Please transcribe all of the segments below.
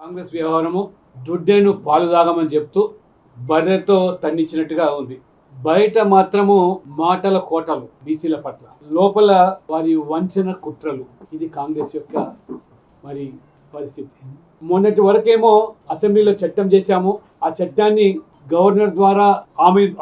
కాంగ్రెస్ వ్యవహారము దుడ్డేను పాలు తాగమని చెప్తూ బర్రెతో తన్నించినట్టుగా ఉంది. బయట మాత్రము మాటల కోటలు బీసీల పట్ల, లోపల వారి వంచన కుట్రలు. ఇది కాంగ్రెస్ యొక్క మరి పరిస్థితి. మొన్నటి వరకేమో అసెంబ్లీలో చట్టం చేశాము, ఆ చట్టాన్ని గవర్నర్ ద్వారా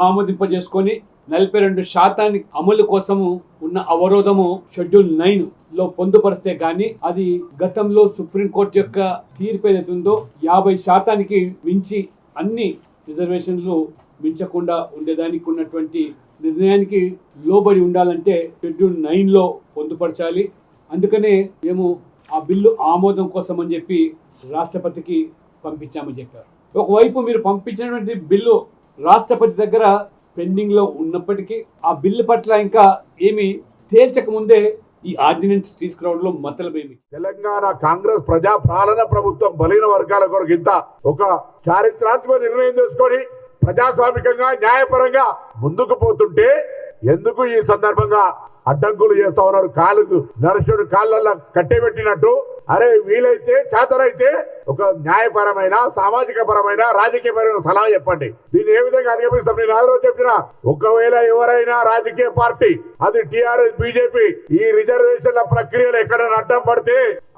ఆమోదింపజేసుకొని 42% అమలు కోసము ఉన్న అవరోధము షెడ్యూల్ 9 లో పొందుపరిస్తే గానీ అది గతంలో సుప్రీంకోర్టు యొక్క తీర్పు ఏదైతుందో 50% మించి అన్ని రిజర్వేషన్లు మించకుండా ఉండేదానికి ఉన్నటువంటి నిర్ణయానికి లోబడి ఉండాలంటే షెడ్యూల్ 9 లో పొందుపరచాలి. అందుకనే మేము ఆ బిల్లు ఆమోదం కోసం అని చెప్పి రాష్ట్రపతికి పంపించామని చెప్పారు. ఒకవైపు మీరు పంపించినటువంటి బిల్లు రాష్ట్రపతి దగ్గర పెండింగ్ లో ఉన్నప్పటికీ ఆ బిల్లు పట్ల ఇంకా ఏమి తేల్చక ముందే ఈ ఆర్డినెన్స్ తీసుకురావడంలో మతలబేమి. తెలంగాణ కాంగ్రెస్ ప్రజా పాలన ప్రభుత్వం బలైన వర్గాల కొరకు ఇంత ఒక చారిత్రాత్మక నిర్ణయం తీసుకొని ప్రజాస్వామికంగా న్యాయపరంగా ముందుకు పోతుంటే ఎందుకు ఈ సందర్భంగా అడ్డంకులు చేస్తా ఉన్నారు? కాలుకు నరసుడు కాళ్ళల్లో కట్టెబెట్టినట్టు. అరే వీలైతే చేతనైతే ఒక న్యాయపరమైన సామాజిక పరమైన రాజకీయపరమైన సలహా చెప్పండి. దీన్ని ఏ విధంగా అధిగమిస్తాం? నేను ఆరో చెప్పిన, ఒకవేళ ఎవరైనా రాజకీయ పార్టీ, అది టీఆర్ఎస్ బీజేపీ, ఈ రిజర్వేషన్ల ప్రక్రియలో ఎక్కడైనా అడ్డం పడితే,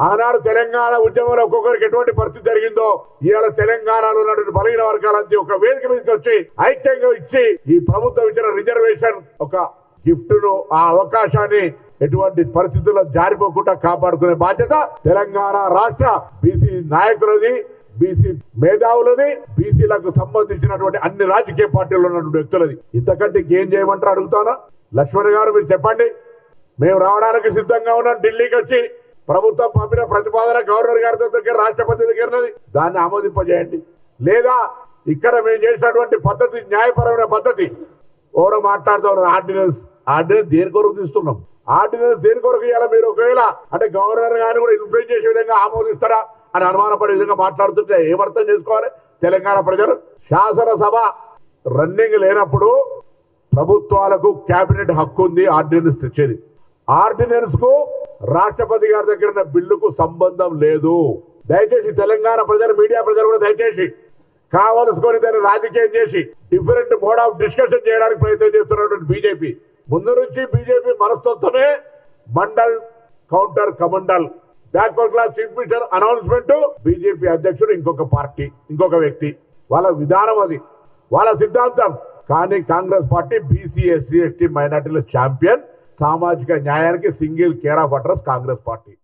ఆనాడు తెలంగాణ ఉద్యమంలో ఒక్కొక్కరికి ఎటువంటి పరిస్థితి జరిగిందో ఇవాళ తెలంగాణలో ఉన్నటువంటి బలహీన వర్గాలంతా ఒక వేదిక మీదకి వచ్చి ఐక్యంగా ఇచ్చి ఈ ప్రభుత్వం ఇచ్చిన రిజర్వేషన్ ఒక గిఫ్ట్ ను, ఆ అవకాశాన్ని ఎటువంటి పరిస్థితుల్లో జారిపోకుండా కాపాడుకునే బాధ్యత తెలంగాణ రాష్ట్ర బీసీ నాయకులది, బీసీ మేధావులది, బీసీలకు సంబంధించినటువంటి అన్ని రాజకీయ పార్టీల్లో ఉన్నటువంటి వ్యక్తులది. ఇంతకంటే ఏం చేయమంటారు అడుగుతానా? లక్ష్మణ్ గారు మీరు చెప్పండి. మేము రావడానికి సిద్ధంగా ఉన్నాం. ఢిల్లీకి వచ్చి ప్రభుత్వం పంపిన ప్రతిపాదన గవర్నర్ గారి దగ్గర, రాష్ట్రపతి దగ్గరది, దాన్ని ఆమోదింపజేయండి. లేదా ఇక్కడ మేము చేసినటువంటి పద్ధతి న్యాయపరమైన పద్ధతి. ఎవరో మాట్లాడుతూ ఆర్డినెన్స్ దేని కొరకు తీస్తున్నాం? ఆర్డినెన్స్ దేని కొరకు ఇవ్వాలి? మీరు ఒకవేళ అంటే గవర్నర్ గారిని కూడా ఇన్ఫ్లుయెన్స్ చేసే విధంగా ఆమోదిస్తారా అని అనుమానపడే విధంగా మాట్లాడుతుంటే ఏమర్థం చేసుకోవాలి తెలంగాణ ప్రజలు? శాసనసభ రన్నింగ్ లేనప్పుడు ప్రభుత్వాలకు కేబినెట్ హక్కు ఉంది ఆర్డినెన్స్ తెచ్చేది. ఆర్డినెన్స్ కు రాష్ట్రపతి గారి దగ్గర ఉన్న బిల్లుకు సంబంధం లేదు. దయచేసి తెలంగాణ ప్రజలు, మీడియా ప్రజలు కూడా దయచేసి కావలసుకొని దాన్ని రాజకీయం చేసి డిఫరెంట్ మోడ్ ఆఫ్ డిస్కషన్ చేయడానికి ప్రయత్నం చేస్తున్నటువంటి బీజేపీ, ముందు నుంచి బీజేపీ మనస్తత్వమే Mandal counter Kamandal, backward class chief minister announcement, BJP అధ్యక్షుడు ఇంకొక పార్టీ, ఇంకొక వ్యక్తి. వాళ్ళ విధానం అది, వాళ్ళ సిద్ధాంతం. కానీ Congress party BC, SC, ST, మైనార్టీల ఛాంపియన్, సామాజిక న్యాయానికి single care of address Congress party.